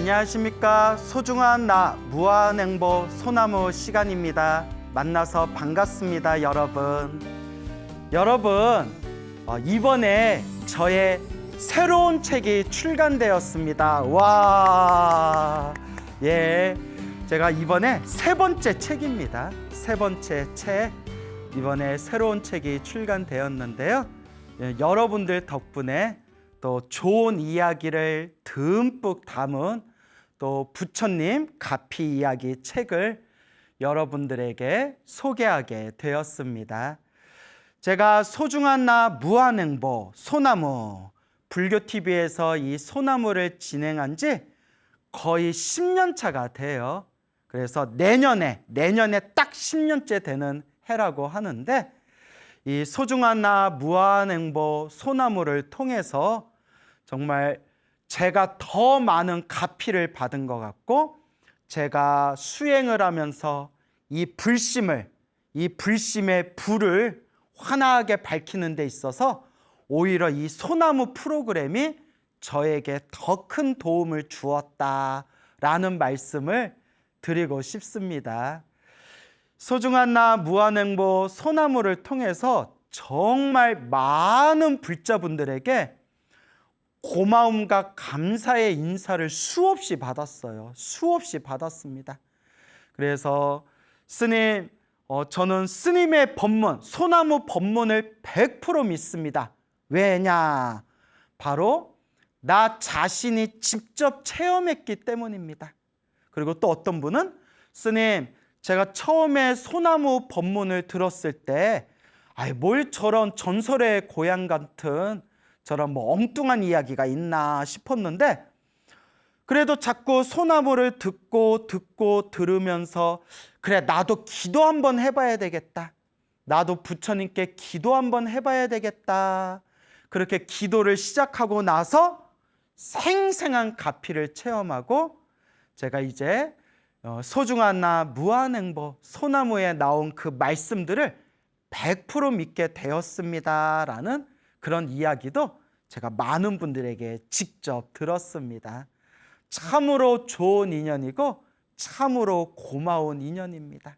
안녕하십니까. 소중한 나 무한행보 소나무 시간입니다. 만나서 반갑습니다, 여러분. 이번에 저의 새로운 책이 출간되었습니다. 와, 예, 제가 이번에 세 번째 책입니다. 세 번째 책, 이번에 새로운 책이 출간되었는데요. 예, 여러분들 덕분에 또 좋은 이야기를 듬뿍 담은 또 부처님 가피 이야기 책을 여러분들에게 소개하게 되었습니다. 제가 소중한 나 무한행보 소나무 불교TV에서 이 소나무를 진행한 지 거의 10년 차가 돼요. 그래서 내년에 딱 10년째 되는 해라고 하는데, 이 소중한 나 무한행보 소나무를 통해서 정말 제가 더 많은 가피를 받은 것 같고, 제가 수행을 하면서 이 불심의 불을 환하게 밝히는 데 있어서 오히려 이 소나무 프로그램이 저에게 더 큰 도움을 주었다라는 말씀을 드리고 싶습니다. 소중한 나 무한행보 소나무를 통해서 정말 많은 불자분들에게 고마움과 감사의 인사를 수없이 받았어요. 수없이 받았습니다. 그래서 스님, 저는 스님의 법문, 소나무 법문을 100% 믿습니다. 왜냐? 바로 나 자신이 직접 체험했기 때문입니다. 그리고 또 어떤 분은, 스님, 제가 처음에 소나무 법문을 들었을 때 뭘 저런 전설의 고향 같은 저런 엉뚱한 이야기가 있나 싶었는데, 그래도 자꾸 소나무를 듣고 들으면서 그래, 나도 기도 한번 해봐야 되겠다, 나도 부처님께 기도 한번 해봐야 되겠다, 그렇게 기도를 시작하고 나서 생생한 가피를 체험하고, 제가 이제 소중한 나 무한행보 소나무에 나온 그 말씀들을 100% 믿게 되었습니다라는 그런 이야기도 제가 많은 분들에게 직접 들었습니다. 참으로 좋은 인연이고 참으로 고마운 인연입니다.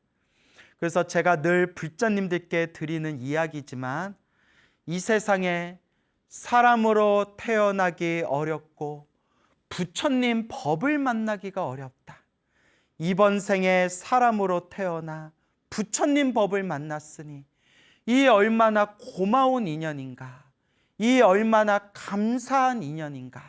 그래서 제가 늘 불자님들께 드리는 이야기지만, 이 세상에 사람으로 태어나기 어렵고 부처님 법을 만나기가 어렵다. 이번 생에 사람으로 태어나 부처님 법을 만났으니 이 얼마나 고마운 인연인가, 이 얼마나 감사한 인연인가,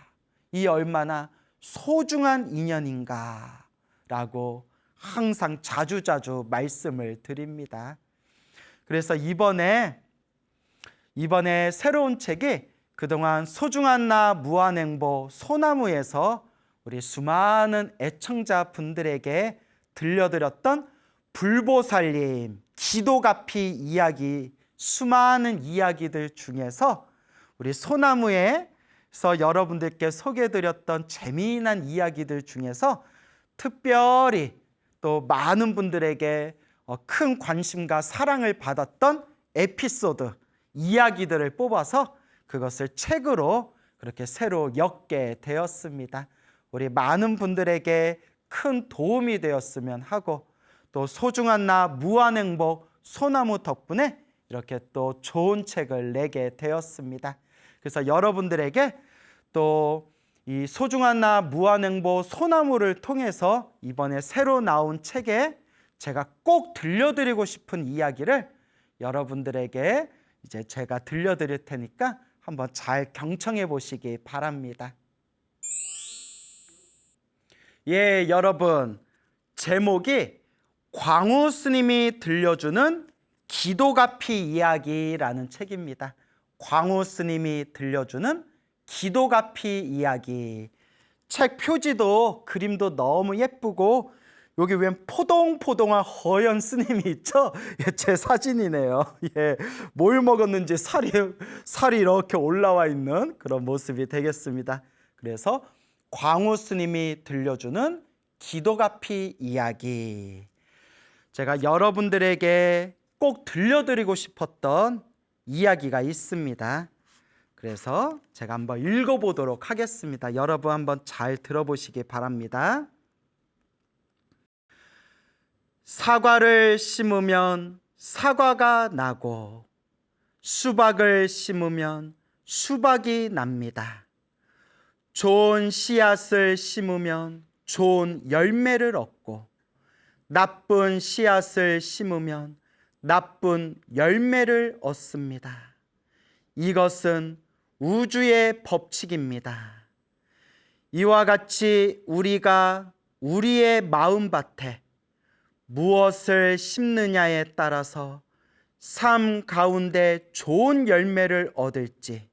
이 얼마나 소중한 인연인가 라고 항상 자주자주 말씀을 드립니다. 그래서 이번에 새로운 책이 그동안 소중한 나 무한행보 소나무에서 우리 수많은 애청자분들에게 들려드렸던 불보살님 기도가피 이야기, 수많은 이야기들 중에서 우리 소나무에서 여러분들께 소개해드렸던 재미난 이야기들 중에서 특별히 또 많은 분들에게 큰 관심과 사랑을 받았던 에피소드, 이야기들을 뽑아서 그것을 책으로 그렇게 새로 엮게 되었습니다. 우리 많은 분들에게 큰 도움이 되었으면 하고, 또 소중한 나 무한행보 소나무 덕분에 이렇게 또 좋은 책을 내게 되었습니다. 그래서 여러분들에게 또 이 소중한 나 무한행보 소나무를 통해서 이번에 새로 나온 책에 제가 꼭 들려드리고 싶은 이야기를 여러분들에게 이제 제가 들려드릴 테니까 한번 잘 경청해 보시기 바랍니다. 예, 여러분, 제목이 광우 스님이 들려주는 기도가피 이야기라는 책입니다. 광우 스님이 들려주는 기도가피 이야기. 책 표지도 그림도 너무 예쁘고, 여기 웬 포동포동한 허연 스님이 있죠? 예, 제 사진이네요. 예, 뭘 먹었는지 살이 이렇게 올라와 있는 그런 모습이 되겠습니다. 그래서 광우 스님이 들려주는 기도가피 이야기. 제가 여러분들에게 꼭 들려드리고 싶었던 이야기가 있습니다. 그래서 제가 한번 읽어보도록 하겠습니다. 여러분 한번 잘 들어보시기 바랍니다. 사과를 심으면 사과가 나고 수박을 심으면 수박이 납니다. 좋은 씨앗을 심으면 좋은 열매를 얻고 나쁜 씨앗을 심으면 나쁜 열매를 얻습니다. 이것은 우주의 법칙입니다. 이와 같이 우리가 우리의 마음밭에 무엇을 심느냐에 따라서 삶 가운데 좋은 열매를 얻을지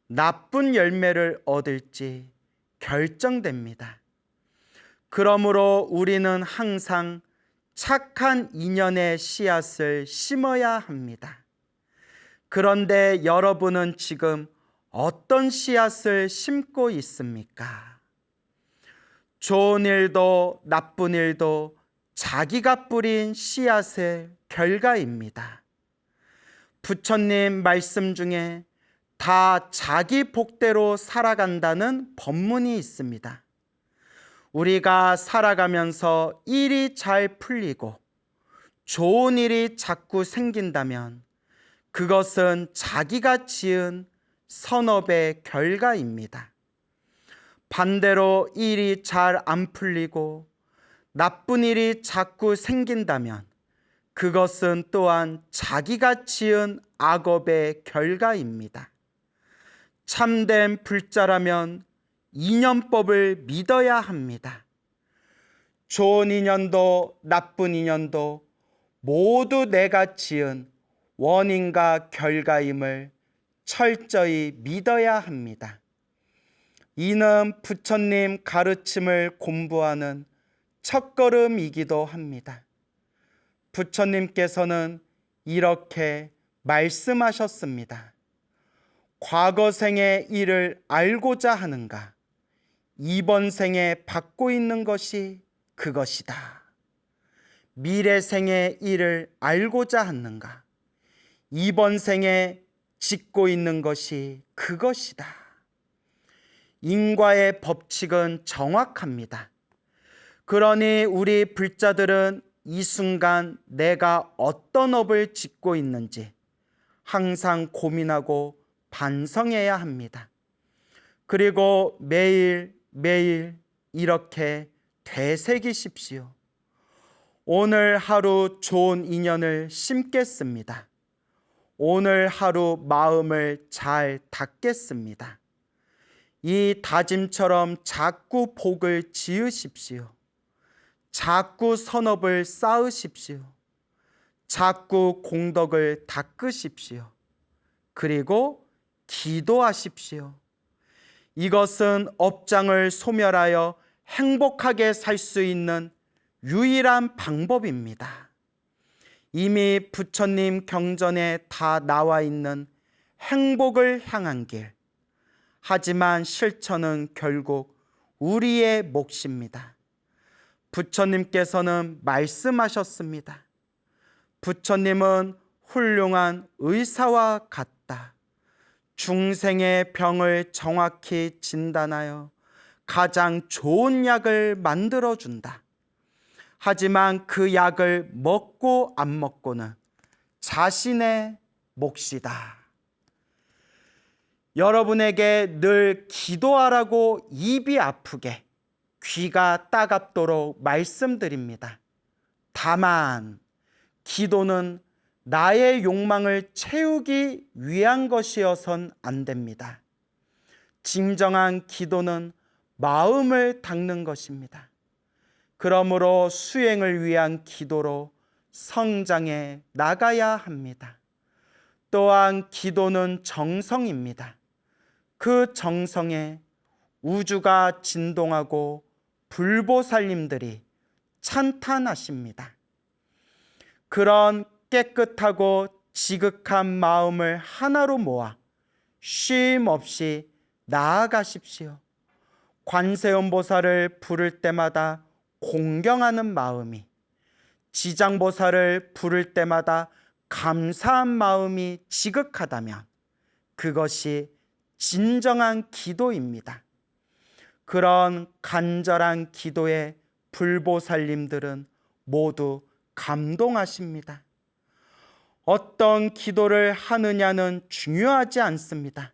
나쁜 열매를 얻을지 결정됩니다. 그러므로 우리는 항상 착한 인연의 씨앗을 심어야 합니다. 그런데 여러분은 지금 어떤 씨앗을 심고 있습니까? 좋은 일도 나쁜 일도 자기가 뿌린 씨앗의 결과입니다. 부처님 말씀 중에 다 자기 복대로 살아간다는 법문이 있습니다. 우리가 살아가면서 일이 잘 풀리고 좋은 일이 자꾸 생긴다면 그것은 자기가 지은 선업의 결과입니다. 반대로 일이 잘 안 풀리고 나쁜 일이 자꾸 생긴다면 그것은 또한 자기가 지은 악업의 결과입니다. 참된 불자라면 인연법을 믿어야 합니다. 좋은 인연도 나쁜 인연도 모두 내가 지은 원인과 결과임을 철저히 믿어야 합니다. 이는 부처님 가르침을 공부하는 첫걸음이기도 합니다. 부처님께서는 이렇게 말씀하셨습니다. 과거 생의 일을 알고자 하는가? 이번 생에 받고 있는 것이 그것이다. 미래 생의 일을 알고자 하는가? 이번 생에 짓고 있는 것이 그것이다. 인과의 법칙은 정확합니다. 그러니 우리 불자들은 이 순간 내가 어떤 업을 짓고 있는지 항상 고민하고 반성해야 합니다. 그리고 매일 이렇게 되새기십시오. 오늘 하루 좋은 인연을 심겠습니다. 오늘 하루 마음을 잘 닫겠습니다. 이 다짐처럼 자꾸 복을 지으십시오. 자꾸 선업을 쌓으십시오. 자꾸 공덕을 닦으십시오. 그리고 기도하십시오. 이것은 업장을 소멸하여 행복하게 살 수 있는 유일한 방법입니다. 이미 부처님 경전에 다 나와 있는 행복을 향한 길. 하지만 실천은 결국 우리의 몫입니다. 부처님께서는 말씀하셨습니다. 부처님은 훌륭한 의사와 같다. 중생의 병을 정확히 진단하여 가장 좋은 약을 만들어준다. 하지만 그 약을 먹고 안 먹고는 자신의 몫이다. 여러분에게 늘 기도하라고 입이 아프게 귀가 따갑도록 말씀드립니다. 다만 기도는 나의 욕망을 채우기 위한 것이어선 안 됩니다. 진정한 기도는 마음을 닦는 것입니다. 그러므로 수행을 위한 기도로 성장해 나가야 합니다. 또한 기도는 정성입니다. 그 정성에 우주가 진동하고 불보살님들이 찬탄하십니다. 그런 깨끗하고 지극한 마음을 하나로 모아 쉼 없이 나아가십시오. 관세음보살을 부를 때마다 공경하는 마음이, 지장보살을 부를 때마다 감사한 마음이 지극하다면 그것이 진정한 기도입니다. 그런 간절한 기도에 불보살님들은 모두 감동하십니다. 어떤 기도를 하느냐는 중요하지 않습니다.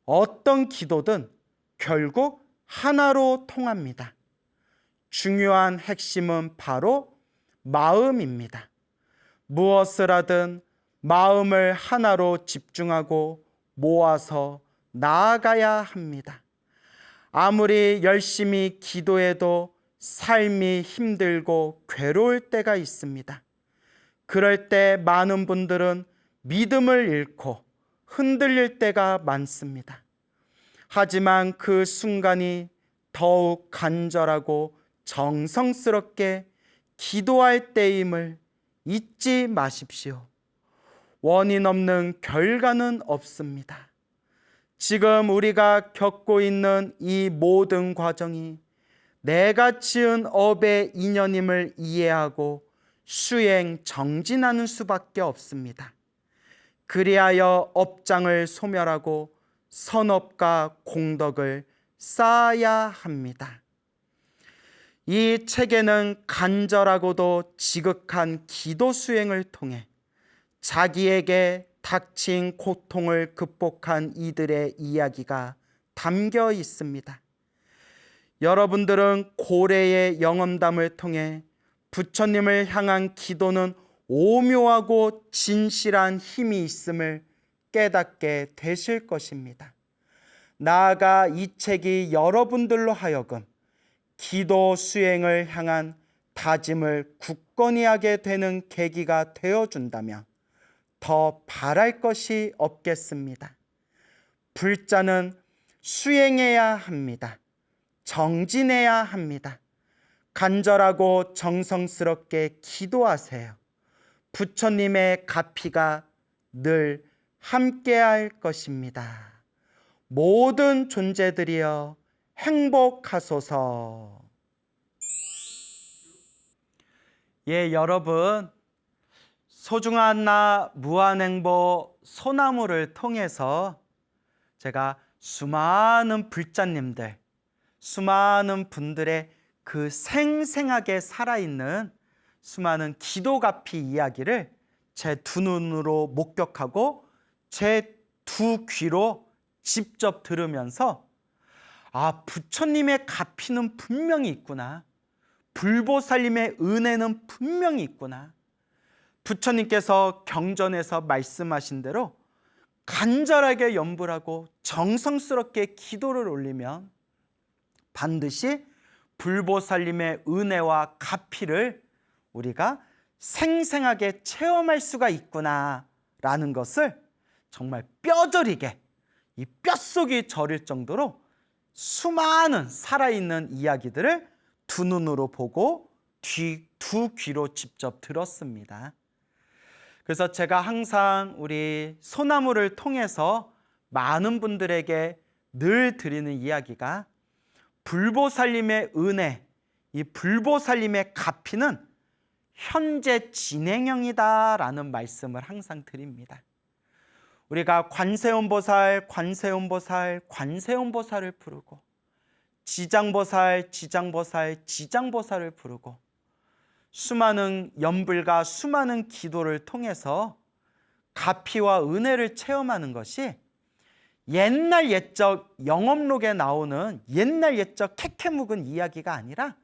어떤 기도든 결국 하나로 통합니다. 중요한 핵심은 바로 마음입니다. 무엇을 하든 마음을 하나로 집중하고 모아서 나아가야 합니다. 아무리 열심히 기도해도 삶이 힘들고 괴로울 때가 있습니다. 그럴 때 많은 분들은 믿음을 잃고 흔들릴 때가 많습니다. 하지만 그 순간이 더욱 간절하고 정성스럽게 기도할 때임을 잊지 마십시오. 원인 없는 결과는 없습니다. 지금 우리가 겪고 있는 이 모든 과정이 내가 지은 업의 인연임을 이해하고 수행 정진하는 수밖에 없습니다. 그리하여 업장을 소멸하고 선업과 공덕을 쌓아야 합니다. 이 책에는 간절하고도 지극한 기도 수행을 통해 자기에게 닥친 고통을 극복한 이들의 이야기가 담겨 있습니다. 여러분들은 고래의 영험담을 통해 부처님을 향한 기도는 오묘하고 진실한 힘이 있음을 깨닫게 되실 것입니다. 나아가 이 책이 여러분들로 하여금 기도 수행을 향한 다짐을 굳건히 하게 되는 계기가 되어준다면 더 바랄 것이 없겠습니다. 불자는 수행해야 합니다. 정진해야 합니다. 간절하고 정성스럽게 기도하세요. 부처님의 가피가 늘 함께할 것입니다. 모든 존재들이여 행복하소서. 예, 여러분, 소중한 나 무한행보 소나무를 통해서 제가 수많은 불자님들, 수많은 분들의 그 생생하게 살아있는 수많은 기도가피 이야기를 제 두 눈으로 목격하고 제 두 귀로 직접 들으면서 부처님의 가피는 분명히 있구나. 불보살님의 은혜는 분명히 있구나. 부처님께서 경전에서 말씀하신 대로 간절하게 염불하고 정성스럽게 기도를 올리면 반드시 불보살님의 은혜와 가피를 우리가 생생하게 체험할 수가 있구나라는 것을 정말 뼈저리게 이 뼛속이 저릴 정도로 수많은 살아있는 이야기들을 두 눈으로 보고 두 귀로 직접 들었습니다. 그래서 제가 항상 우리 소나무를 통해서 많은 분들에게 늘 드리는 이야기가 불보살님의 은혜, 이 불보살님의 가피는 현재 진행형이다라는 말씀을 항상 드립니다. 우리가 관세음보살, 관세음보살, 관세음보살을 부르고 지장보살, 지장보살, 지장보살을 부르고 수많은 염불과 수많은 기도를 통해서 가피와 은혜를 체험하는 것이 옛날 옛적 영업록에 나오는 옛날 옛적 캐캐 묵은 이야기가 아니라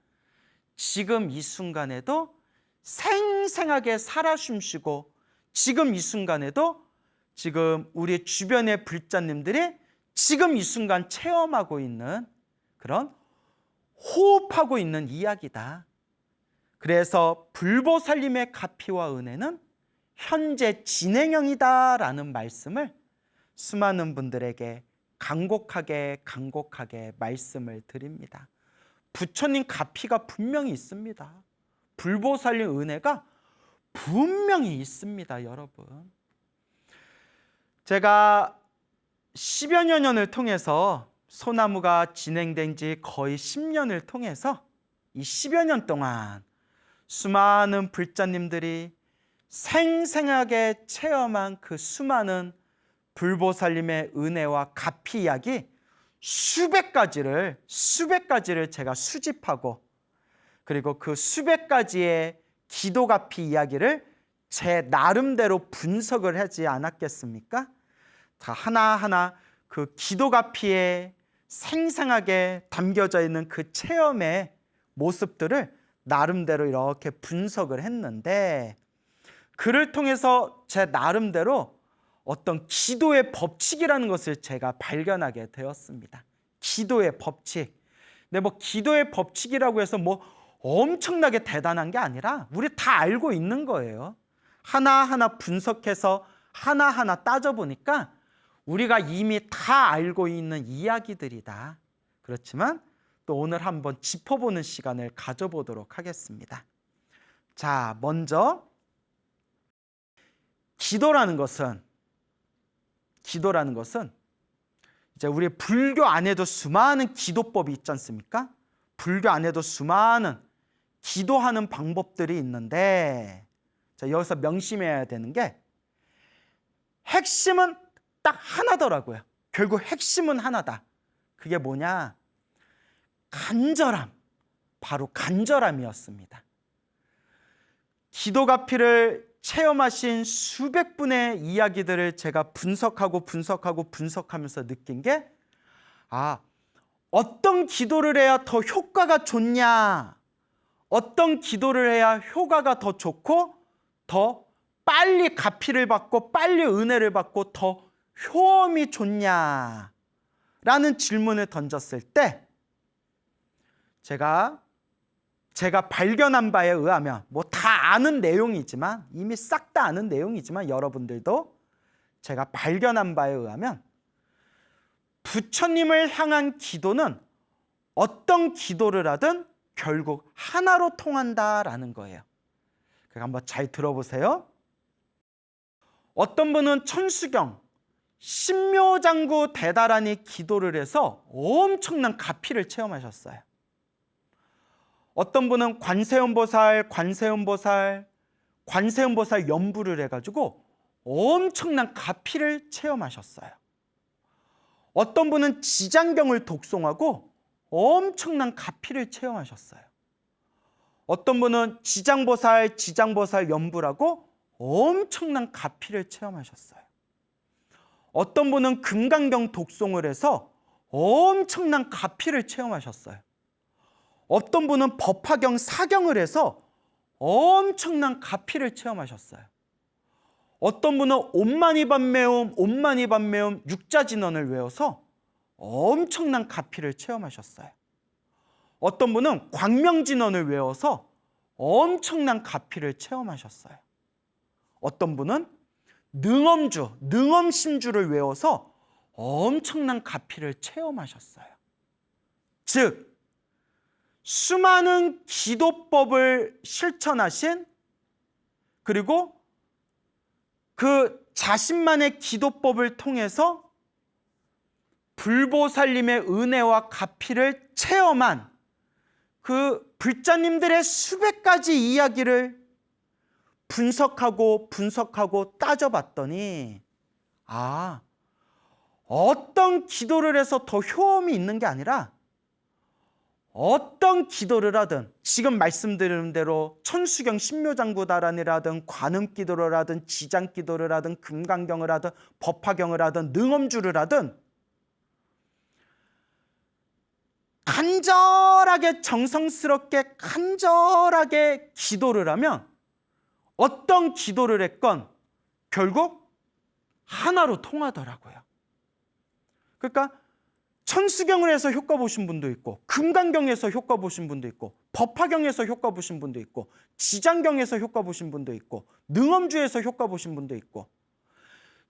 지금 이 순간에도 생생하게 살아 숨쉬고 지금 이 순간에도 지금 우리 주변의 불자님들이 지금 이 순간 체험하고 있는 그런 호흡하고 있는 이야기다. 그래서 불보살님의 가피와 은혜는 현재 진행형이다라는 말씀을 수많은 분들에게 간곡하게 말씀을 드립니다. 부처님 가피가 분명히 있습니다. 불보살님 은혜가 분명히 있습니다, 여러분. 제가 10여 년을 통해서 소나무가 진행된 지 거의 10년을 통해서 이 10여 년 동안 수많은 불자님들이 생생하게 체험한 그 수많은 불보살님의 은혜와 가피 이야기 수백 가지를 제가 수집하고, 그리고 그 수백 가지의 기도 가피 이야기를 제 나름대로 분석을 하지 않았겠습니까? 자, 하나하나 그 기도 가피에 생생하게 담겨져 있는 그 체험의 모습들을 나름대로 이렇게 분석을 했는데, 그를 통해서 제 나름대로 어떤 기도의 법칙이라는 것을 제가 발견하게 되었습니다. 기도의 법칙. 근데 뭐 기도의 법칙이라고 해서 뭐 엄청나게 대단한 게 아니라 우리 다 알고 있는 거예요. 하나하나 분석해서 하나하나 따져보니까 우리가 이미 다 알고 있는 이야기들이다. 그렇지만 또 오늘 한번 짚어보는 시간을 가져보도록 하겠습니다. 자, 먼저 기도라는 것은 이제 우리 불교 안에도 수많은 기도법이 있지 않습니까? 불교 안에도 수많은 기도하는 방법들이 있는데, 자, 여기서 명심해야 되는 게 핵심은 딱 하나더라고요. 결국 핵심은 하나다. 그게 뭐냐? 간절함. 바로 간절함이었습니다. 기도 가피를 체험하신 수백 분의 이야기들을 제가 분석하면서 느낀 게, 어떤 기도를 해야 더 효과가 좋냐, 어떤 기도를 해야 효과가 더 좋고 더 빨리 가피를 받고 빨리 은혜를 받고 더 효험이 좋냐라는 질문을 던졌을 때, 제가 발견한 바에 의하면, 뭐 다 아는 내용이지만, 이미 싹 다 아는 내용이지만 여러분들도 제가 발견한 바에 의하면 부처님을 향한 기도는 어떤 기도를 하든 결국 하나로 통한다라는 거예요. 그러니까 한번 잘 들어보세요. 어떤 분은 천수경, 신묘장구 대다라니 기도를 해서 엄청난 가피를 체험하셨어요. 어떤 분은 관세음보살 연부를 해가지고 엄청난 가피를 체험하셨어요. 어떤 분은 지장경을 독송하고 엄청난 가피를 체험하셨어요. 어떤 분은 지장보살 연부라고 엄청난 가피를 체험하셨어요. 어떤 분은 금강경 독송을 해서 엄청난 가피를 체험하셨어요. 어떤 분은 법화경 사경을 해서 엄청난 가피를 체험하셨어요. 어떤 분은 옴마니밤매움 육자진언을 외워서 엄청난 가피를 체험하셨어요. 어떤 분은 광명진언을 외워서 엄청난 가피를 체험하셨어요. 어떤 분은 능엄심주를 외워서 엄청난 가피를 체험하셨어요. 즉, 수많은 기도법을 실천하신, 그리고 그 자신만의 기도법을 통해서 불보살님의 은혜와 가피를 체험한 그 불자님들의 수백 가지 이야기를 분석하고 따져봤더니, 어떤 기도를 해서 더 효험이 있는 게 아니라 어떤 기도를 하든, 지금 말씀드린 대로 천수경 신묘장구다란이라든 관음기도를 하든 지장기도를 하든 금강경을 하든 법화경을 하든 능엄주를 하든 간절하게 정성스럽게 간절하게 기도를 하면, 어떤 기도를 했건 결국 하나로 통하더라고요. 그러니까 천수경을 해서 효과 보신 분도 있고, 금강경에서 효과 보신 분도 있고, 법화경에서 효과 보신 분도 있고, 지장경에서 효과 보신 분도 있고, 능엄주에서 효과 보신 분도 있고,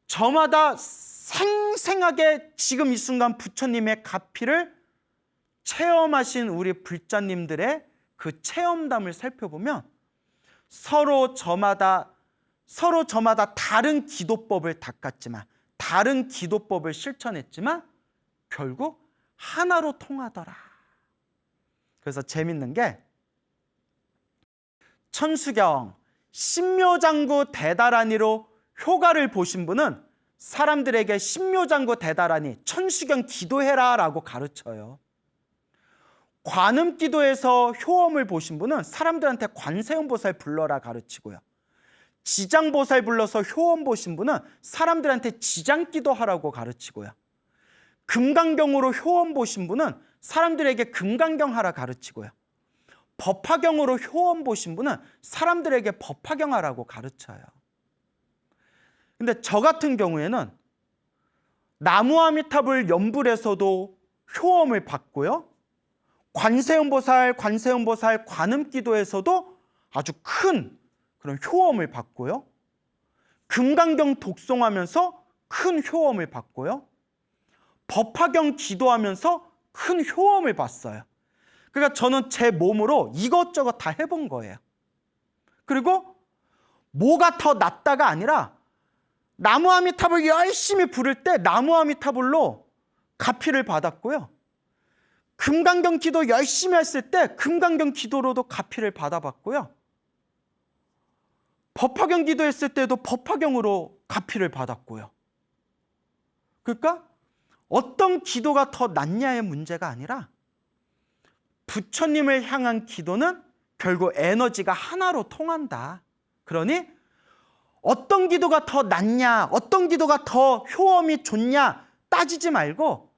저마다 생생하게 지금 이 순간 부처님의 가피를 체험하신 우리 불자님들의 그 체험담을 살펴보면 서로 저마다 다른 기도법을 닦았지만, 다른 기도법을 실천했지만 결국 하나로 통하더라. 그래서 재밌는 게, 천수경 신묘장구 대다란이로 효과를 보신 분은 사람들에게 신묘장구 대다라니 천수경 기도해라 라고 가르쳐요. 관음기도에서 효험을 보신 분은 사람들한테 관세음보살 불러라 가르치고요. 지장보살 불러서 효험 보신 분은 사람들한테 지장기도하라고 가르치고요. 금강경으로 효험 보신 분은 사람들에게 금강경 하라 가르치고요. 법화경으로 효험 보신 분은 사람들에게 법화경 하라고 가르쳐요. 근데 저 같은 경우에는 나무아미탑을 연불해서도 효험을 받고요. 관세음보살 관음기도에서도 아주 큰 그런 효험을 받고요. 금강경 독송하면서 큰 효험을 받고요. 법화경 기도하면서 큰 효험을 받어요. 그러니까 저는 제 몸으로 이것저것 다 해본 거예요. 그리고 뭐가 더 낫다가 아니라 나무아미탑을 열심히 부를 때 나무아미타불로 가피를 받았고요. 금강경 기도 열심히 했을 때 금강경 기도로도 가피를 받아봤고요. 법화경 기도했을 때도 법화경으로 가피를 받았고요. 그러니까 어떤 기도가 더 낫냐의 문제가 아니라 부처님을 향한 기도는 결국 에너지가 하나로 통한다. 그러니 어떤 기도가 더 낫냐, 어떤 기도가 더 효험이 좋냐 따지지 말고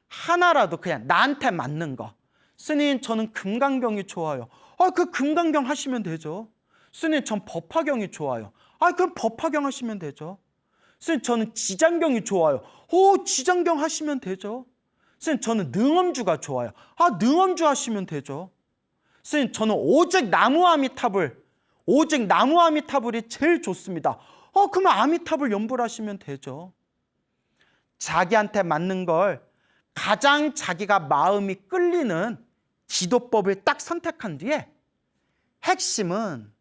하나라도 그냥 나한테 맞는 거. 스님, 저는 금강경이 좋아요. 그 금강경 하시면 되죠. 스님, 전 법화경이 좋아요. 그럼 법화경 하시면 되죠. 스님, 저는 지장경이 좋아요. 지장경 하시면 되죠. 스님, 저는 능엄주가 좋아요. 능엄주 하시면 되죠. 스님, 저는 오직 나무아미타불이 제일 좋습니다. 그러면 아미타불 연불하시면 되죠. 자기한테 맞는 걸 가장 자기가 마음이 끌리는 기도법을 딱 선택한 뒤에 핵심은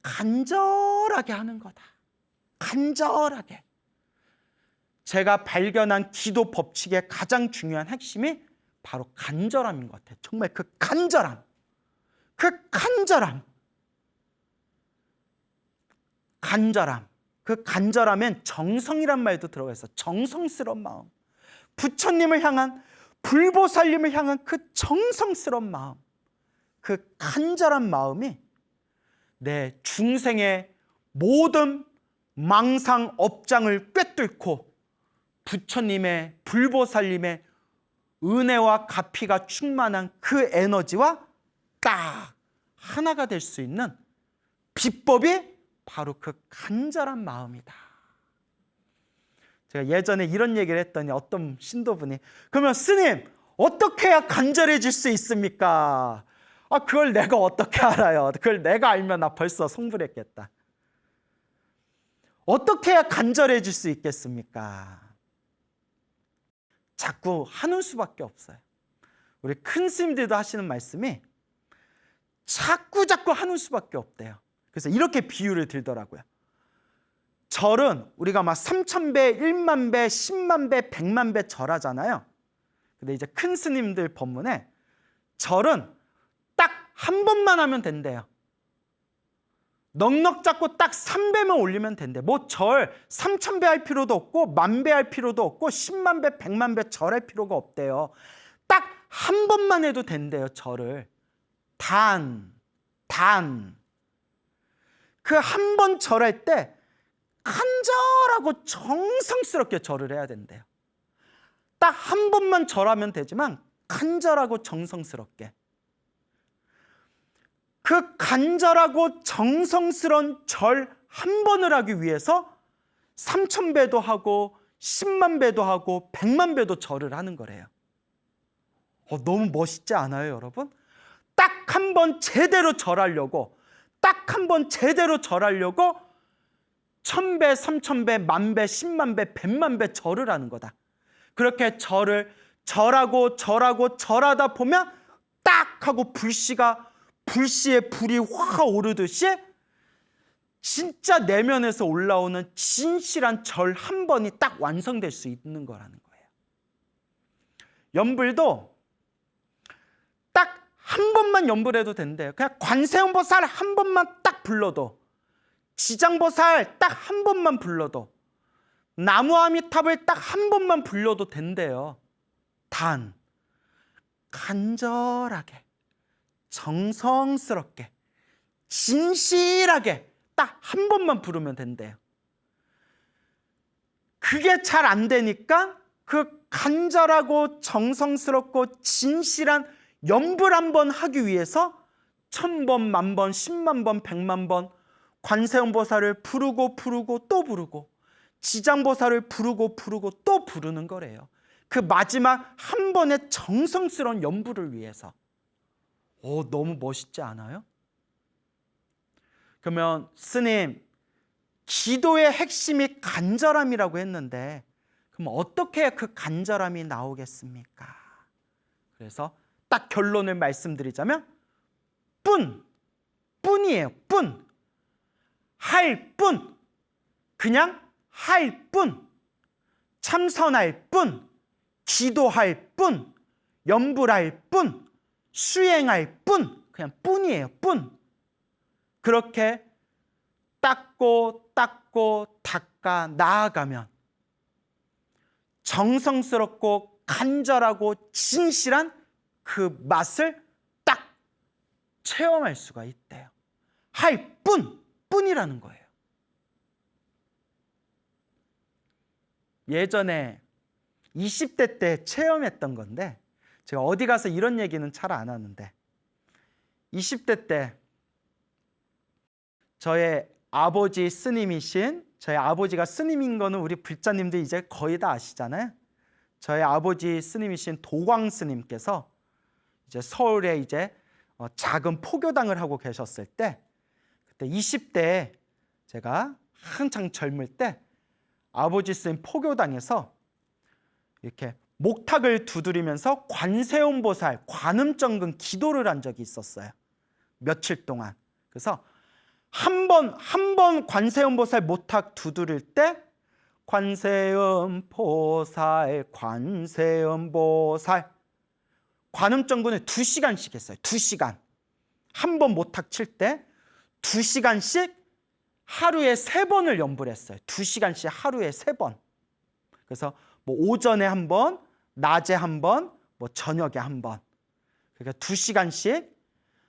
간절하게 하는 거다. 간절하게. 제가 발견한 기도 법칙의 가장 중요한 핵심이 바로 간절함인 것 같아요. 정말 그 간절함. 그 간절함엔 정성이란 말도 들어가 있어. 정성스러운 마음. 부처님을 향한, 불보살님을 향한 그 정성스러운 마음. 그 간절한 마음이 내 중생의 모든 망상 업장을 꿰뚫고 부처님의, 불보살님의 은혜와 가피가 충만한 그 에너지와 딱 하나가 될 수 있는 비법이 바로 그 간절한 마음이다. 제가 예전에 이런 얘기를 했더니 어떤 신도분이, 그러면 스님, 어떻게 해야 간절해질 수 있습니까? 그걸 내가 어떻게 알아요? 그걸 내가 알면 나 벌써 성불했겠다. 어떻게 해야 간절해질 수 있겠습니까? 자꾸 하는 수밖에 없어요. 우리 큰 스님들도 하시는 말씀이 자꾸 하는 수밖에 없대요. 그래서 이렇게 비유를 들더라고요. 절은 우리가 막 3,000배, 1만 배, 10만 배, 100만 배 절하잖아요. 근데 이제 큰 스님들 법문에 절은 딱 한 번만 하면 된대요. 넉넉 잡고 딱 3배만 올리면 된대. 뭐 절 3,000배 할 필요도 없고 10,000배 할 필요도 없고 10만 배, 100만 배 절할 필요가 없대요. 딱 한 번만 해도 된대요, 절을. 단. 그 한 번 절할 때 간절하고 정성스럽게 절을 해야 된대요. 딱 한 번만 절하면 되지만 간절하고 정성스럽게. 그 간절하고 정성스러운 절 한 번을 하기 위해서 3,000배도 하고 10만 배도 하고 100만 배도 절을 하는 거래요. 너무 멋있지 않아요, 여러분? 딱 한 번 제대로 절하려고, 1,000배, 3,000배, 10,000배, 10만 배, 100만 배 절을 하는 거다. 그렇게 절하다 보면 딱 하고 불씨에 불이 확 오르듯이 진짜 내면에서 올라오는 진실한 절 한 번이 딱 완성될 수 있는 거라는 거예요. 연불도 딱 한 번만 연불해도 된대요. 그냥 관세음보살 한 번만 딱 불러도 지장보살 딱 한 번만 불러도, 나무아미탑을 딱 한 번만 불러도 된대요. 단 간절하게, 정성스럽게, 진실하게 딱 한 번만 부르면 된대요. 그게 잘 안 되니까 그 간절하고 정성스럽고 진실한 연불 한 번 하기 위해서 1000번, 10,000번, 10만 번, 100만 번 관세음보살을 부르고 또 부르고, 지장보살을 부르고 또 부르는 거래요. 그 마지막 한 번의 정성스러운 연불을 위해서. 너무 멋있지 않아요? 그러면 스님, 기도의 핵심이 간절함이라고 했는데, 그럼 어떻게 해야 그 간절함이 나오겠습니까? 그래서 딱 결론을 말씀드리자면 뿐이에요. 할 뿐, 그냥 할 뿐, 참선할 뿐, 기도할 뿐, 연불할 뿐, 수행할 뿐, 그냥 뿐이에요. 그렇게 닦고 닦아 나아가면 정성스럽고 간절하고 진실한 그 맛을 딱 체험할 수가 있대요. 할 뿐이라는 거예요. 예전에 20대 때 체험했던 건데, 제가 어디 가서 이런 얘기는 잘 안 하는데, 20대 때 저의 아버지 스님이신, 저희 아버지가 스님인 거는 우리 불자님들 이제 거의 다 아시잖아요. 저희 아버지 스님이신 도광 스님께서 이제 서울에 이제 작은 포교당을 하고 계셨을 때, 그때 20대에 제가 한창 젊을 때 아버지 스님 포교당에서 이렇게 목탁을 두드리면서 관세음보살 관음정근 기도를 한 적이 있었어요. 며칠 동안. 그래서 한 번 관세음보살 목탁 두드릴 때 관세음보살 관음정근을 2시간씩 했어요. 2시간. 한 번 목탁 칠 때 2시간씩 하루에 3번을 연불했어요. 2시간씩 하루에 3번. 그래서 뭐 오전에 한 번, 낮에 한 번, 뭐 저녁에 한 번. 그러니까 2시간씩.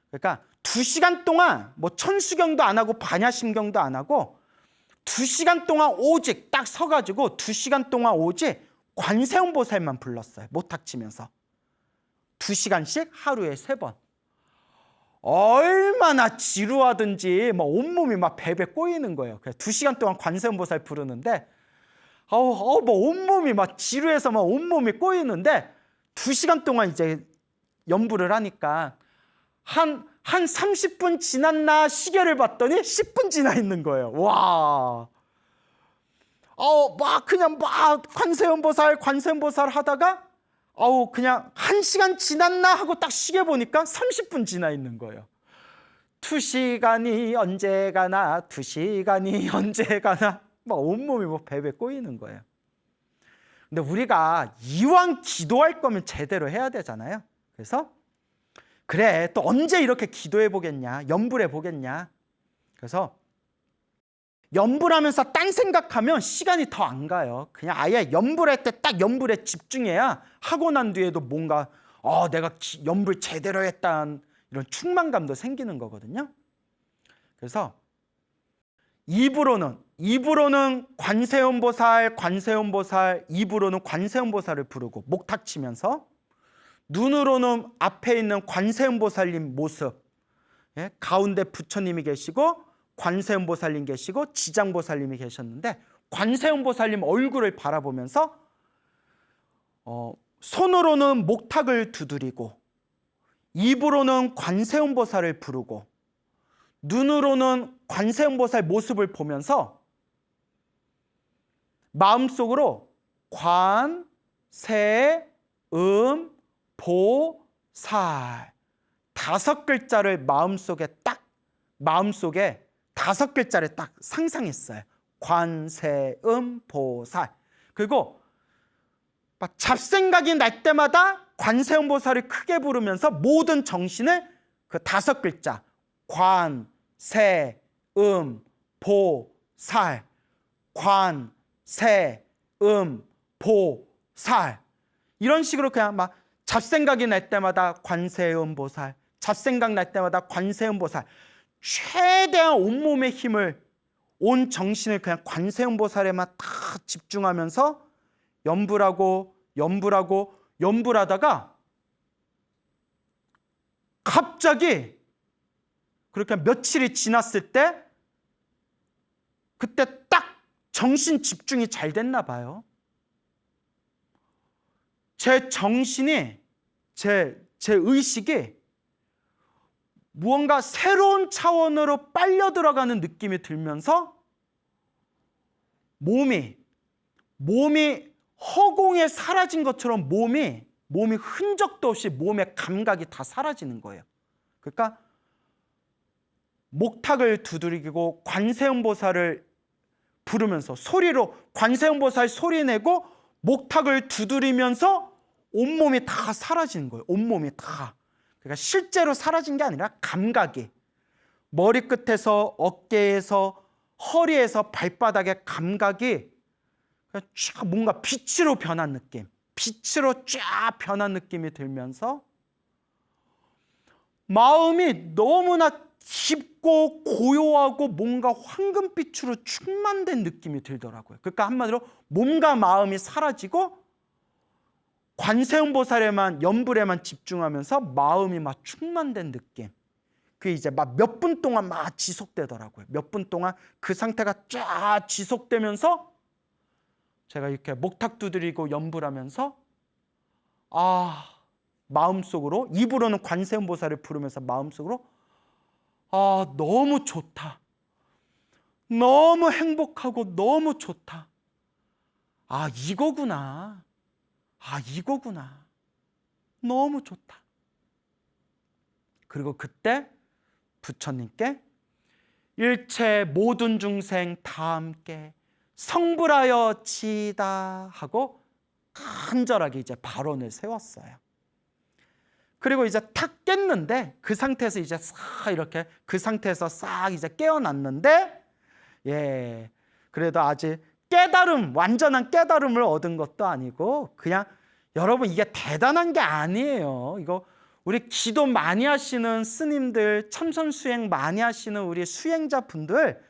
그러니까 2시간 동안 뭐 천수경도 안 하고 반야심경도 안 하고 2시간 동안 오직 딱 서가지고 2시간 동안 오직 관세음보살만 불렀어요. 목탁 치면서. 2시간씩 하루에 3번. 얼마나 지루하든지 막 온몸이 막 베베 꼬이는 거예요. 그래서 2시간 동안 관세음보살 부르는데 뭐 온몸이 막 지루해서 막 온몸이 꼬이는데 2시간 동안 이제 연불을 하니까 한 30분 지났나 시계를 봤더니 10분 지나 있는 거예요. 와. 막 그냥 막 관세음보살 하다가 그냥 1시간 지났나 하고 딱 시계 보니까 30분 지나 있는 거예요. 2시간이 언제 가나, 2시간이 언제 가나, 막 온몸이 뭐 베베 꼬이는 거예요. 근데 우리가 이왕 기도할 거면 제대로 해야 되잖아요. 그래서 그래, 또 언제 이렇게 기도해 보겠냐, 연불해 보겠냐. 그래서 연불하면서 딴 생각하면 시간이 더 안 가요. 그냥 아예 연불할 때 딱 연불에 집중해야 하고 난 뒤에도 뭔가 내가 연불 제대로 했다는 이런 충만감도 생기는 거거든요. 그래서 입으로는 관세음보살, 입으로는 관세음보살을 부르고 목탁 치면서, 눈으로는 앞에 있는 관세음보살님 모습, 가운데 부처님이 계시고 관세음보살님 계시고 지장보살님이 계셨는데, 관세음보살님 얼굴을 바라보면서 손으로는 목탁을 두드리고, 입으로는 관세음보살을 부르고, 눈으로는 관세음보살 모습을 보면서 마음속으로 관세음보살 5글자를 마음속에 5글자를 딱 상상했어요. 관세음보살. 그리고 막 잡생각이 날 때마다 관세음보살을 크게 부르면서 모든 정신을 그 5글자 관세음보살 보살, 관, 세, 보살. 이런 식으로 그냥 막 잡생각이 날 때마다 관세음보살, 잡생각 날 때마다 관세음보살. 최대한 온몸의 힘을, 온 정신을 그냥 관세음보살에만 다 집중하면서 연불하고 연불하다가 갑자기 그렇게 며칠이 지났을 때 그때 딱 정신 집중이 잘 됐나 봐요. 제 정신이, 제 의식이 무언가 새로운 차원으로 빨려 들어가는 느낌이 들면서 몸이 허공에 사라진 것처럼 몸이 흔적도 없이 몸의 감각이 다 사라지는 거예요. 그러니까 목탁을 두드리고 관세음보살을 부르면서 소리로 관세음보살 소리 내고 목탁을 두드리면서 온몸이 다 사라지는 거예요. 온몸이 다. 그러니까 실제로 사라진 게 아니라 감각이, 머리끝에서 어깨에서 허리에서 발바닥의 감각이 쫙 뭔가 빛으로 변한 느낌, 빛으로 쫙 변한 느낌이 들면서 마음이 너무나 깊고 고요하고 뭔가 황금빛으로 충만된 느낌이 들더라고요. 그러니까 한마디로 몸과 마음이 사라지고 관세음보살에만, 연불에만 집중하면서 마음이 막 충만된 느낌. 그게 이제 막 몇 분 동안 막 지속되더라고요. 몇 분 동안 그 상태가 쫙 지속되면서 제가 이렇게 목탁 두드리고 연불하면서 마음속으로, 입으로는 관세음보살을 부르면서 마음속으로 너무 좋다. 너무 행복하고 너무 좋다. 이거구나. 이거구나. 너무 좋다. 그리고 그때 부처님께 일체 모든 중생 다 함께 성불하여 지이다 하고 간절하게 이제 발언을 세웠어요. 그리고 이제 탁 깼는데 그 상태에서 이제 싹 이렇게 그 상태에서 싹 이제 깨어났는데 그래도 아직 완전한 깨달음을 얻은 것도 아니고 그냥 여러분 이게 대단한 게 아니에요. 이거 우리 기도 많이 하시는 스님들, 참선 수행 많이 하시는 우리 수행자분들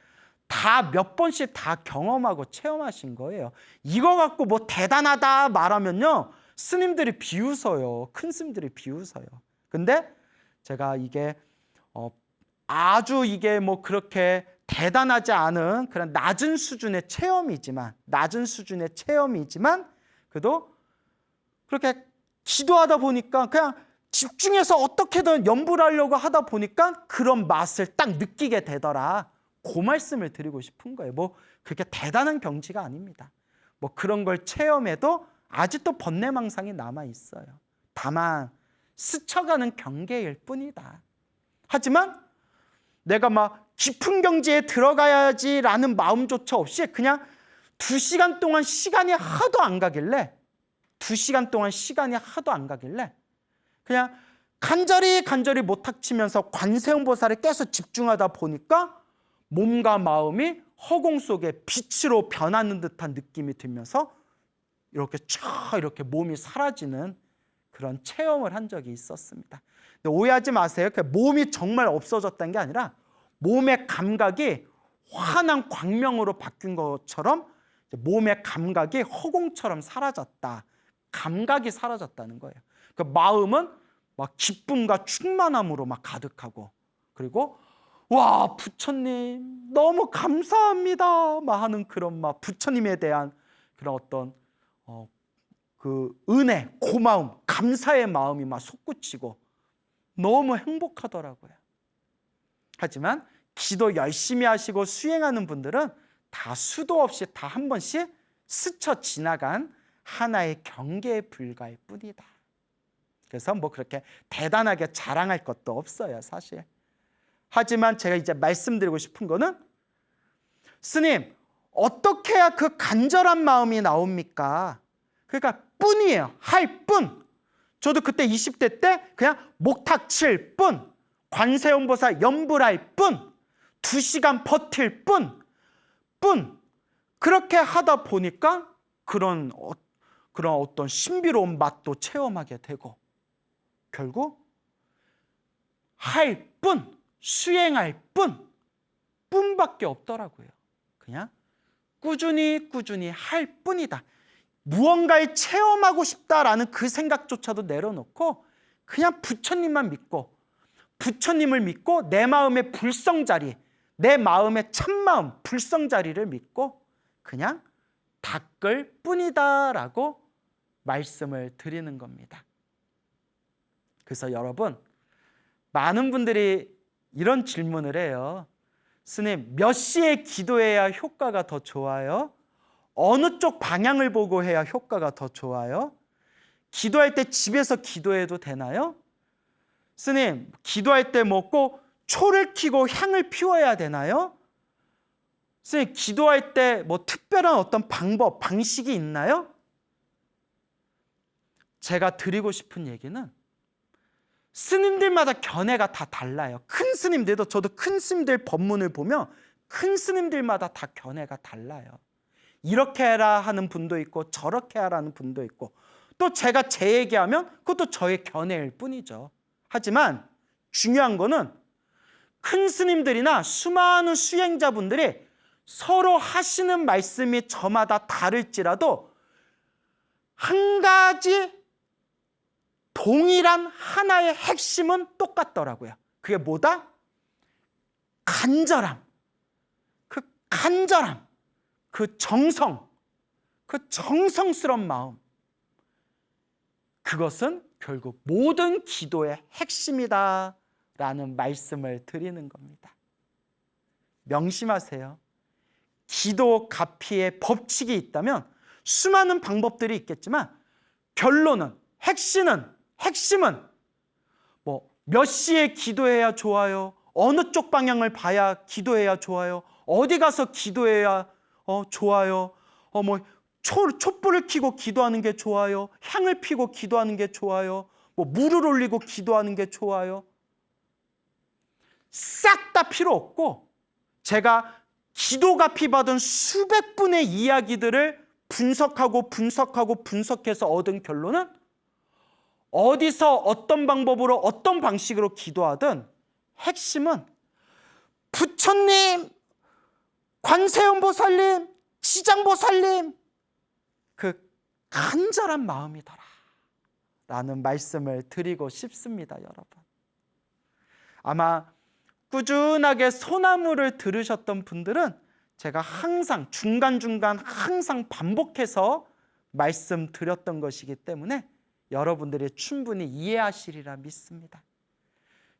다 몇 번씩 다 경험하고 체험하신 거예요. 이거 갖고 뭐 대단하다 말하면요, 스님들이 비웃어요. 큰 스님들이 비웃어요. 근데 제가 이게 아주 이게 뭐 그렇게 대단하지 않은 그런 낮은 수준의 체험이지만 그래도 그렇게 기도하다 보니까 그냥 집중해서 어떻게든 연불하려고 하다 보니까 그런 맛을 딱 느끼게 되더라. 그 말씀을 드리고 싶은 거예요. 뭐 그렇게 대단한 경지가 아닙니다. 뭐 그런 걸 체험해도 아직도 번뇌망상이 남아 있어요. 다만 스쳐가는 경계일 뿐이다. 하지만 내가 막 깊은 경지에 들어가야지라는 마음조차 없이 그냥 2시간 동안 시간이 하도 안 가길래 그냥 간절히 못탁치면서 관세음보살에 계속 집중하다 보니까 몸과 마음이 허공 속에 빛으로 변하는 듯한 느낌이 들면서 이렇게 이렇게 몸이 사라지는 그런 체험을 한 적이 있었습니다. 근데 오해하지 마세요. 몸이 정말 없어졌다는 게 아니라 몸의 감각이 환한 광명으로 바뀐 것처럼 몸의 감각이 허공처럼 사라졌다. 감각이 사라졌다는 거예요. 마음은 막 기쁨과 충만함으로 막 가득하고, 그리고 와, 부처님 너무 감사합니다 막 하는 그런 막 부처님에 대한 그런 어떤 그 은혜, 고마움, 감사의 마음이 막 솟구치고 너무 행복하더라고요. 하지만 기도 열심히 하시고 수행하는 분들은 다 수도 없이 다 한 번씩 스쳐 지나간 하나의 경계에 불과할 뿐이다. 그래서 뭐 그렇게 대단하게 자랑할 것도 없어요, 사실. 하지만 제가 이제 말씀드리고 싶은 거는, 스님, 어떻게 해야 그 간절한 마음이 나옵니까? 그러니까 뿐이에요. 할 뿐. 저도 그때 20대 때 그냥 목탁 칠 뿐, 관세음보살 연불할 뿐, 2시간 버틸 뿐, 뿐. 그렇게 하다 보니까 그런 어떤 신비로운 맛도 체험하게 되고 결국 할 뿐, 수행할 뿐밖에 없더라고요. 그냥 꾸준히 할 뿐이다. 무언가를 체험하고 싶다라는 그 생각조차도 내려놓고 그냥 부처님만 믿고, 부처님을 믿고 내 마음의 불성자리, 내 마음의 참마음, 불성자리를 믿고 그냥 닦을 뿐이다라고 말씀을 드리는 겁니다. 그래서 여러분, 많은 분들이 이런 질문을 해요. 스님, 몇 시에 기도해야 효과가 더 좋아요? 어느 쪽 방향을 보고 해야 효과가 더 좋아요? 기도할 때 집에서 기도해도 되나요? 스님, 기도할 때 뭐 꼭 초를 켜고 향을 피워야 되나요? 스님, 기도할 때 뭐 특별한 어떤 방법, 방식이 있나요? 제가 드리고 싶은 얘기는 스님들마다 견해가 다 달라요. 큰 스님들도, 저도 큰 스님들 법문을 보면 큰 스님들마다 다 견해가 달라요. 이렇게 해라 하는 분도 있고 저렇게 하라는 분도 있고, 또 제가 제 얘기하면 그것도 저의 견해일 뿐이죠. 하지만 중요한 거는 큰 스님들이나 수많은 수행자분들이 서로 하시는 말씀이 저마다 다를지라도 한 가지 동일한 하나의 핵심은 똑같더라고요. 그게 뭐다? 간절함. 그 간절함, 그 정성, 그 정성스러운 마음. 그것은 결국 모든 기도의 핵심이다라는 말씀을 드리는 겁니다. 명심하세요. 기도 가피의 법칙이 있다면 수많은 방법들이 있겠지만 결론은, 핵심은 뭐 몇 시에 기도해야 좋아요? 어느 쪽 방향을 봐야 기도해야 좋아요? 어디 가서 기도해야 좋아요? 뭐 촛불을 켜고 기도하는 게 좋아요? 향을 피고 기도하는 게 좋아요? 뭐 물을 올리고 기도하는 게 좋아요? 싹 다 필요 없고, 제가 기도가피 받은 수백 분의 이야기들을 분석해서 얻은 결론은 어디서 어떤 방법으로 어떤 방식으로 기도하든 핵심은 부처님, 관세음보살님, 지장보살님, 그 간절한 마음이더라 라는 말씀을 드리고 싶습니다. 여러분, 아마 꾸준하게 소나무를 들으셨던 분들은 제가 항상 중간중간 항상 반복해서 말씀드렸던 것이기 때문에 여러분들이 충분히 이해하시리라 믿습니다.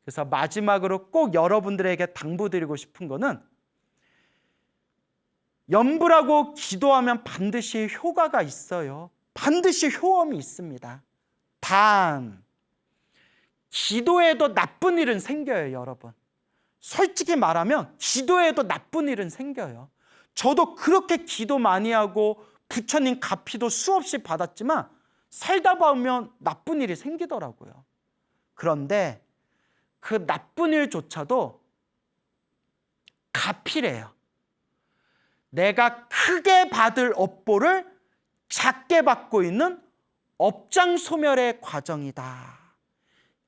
그래서 마지막으로 꼭 여러분들에게 당부드리고 싶은 거는, 염불하고 기도하면 반드시 효과가 있어요. 반드시 효험이 있습니다. 단 기도에도 나쁜 일은 생겨요. 여러분, 솔직히 말하면 기도에도 나쁜 일은 생겨요. 저도 그렇게 기도 많이 하고 부처님 가피도 수없이 받았지만 살다 보면 나쁜 일이 생기더라고요. 그런데 그 나쁜 일조차도 가피래요. 내가 크게 받을 업보를 작게 받고 있는 업장소멸의 과정이다.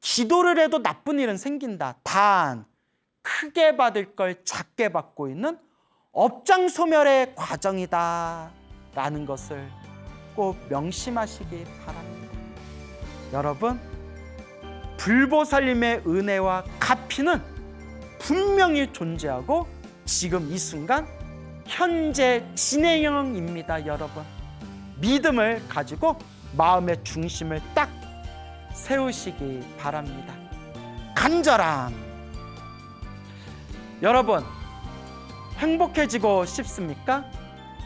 기도를 해도 나쁜 일은 생긴다. 단 크게 받을 걸 작게 받고 있는 업장소멸의 과정이다 라는 것을 꼭 명심하시기 바랍니다. 여러분, 불보살님의 은혜와 가피는 분명히 존재하고 지금 이 순간 현재 진행형입니다. 여러분, 믿음을 가지고 마음의 중심을 딱 세우시기 바랍니다. 간절함. 여러분, 행복해지고 싶습니까?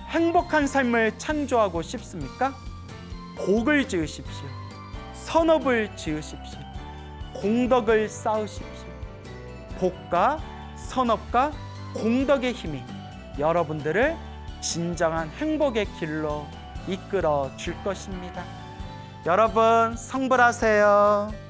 행복한 삶을 창조하고 싶습니까? 복을 지으십시오. 선업을 지으십시오. 공덕을 쌓으십시오. 복과 선업과 공덕의 힘이 여러분들을 진정한 행복의 길로 이끌어 줄 것입니다. 여러분, 성불하세요.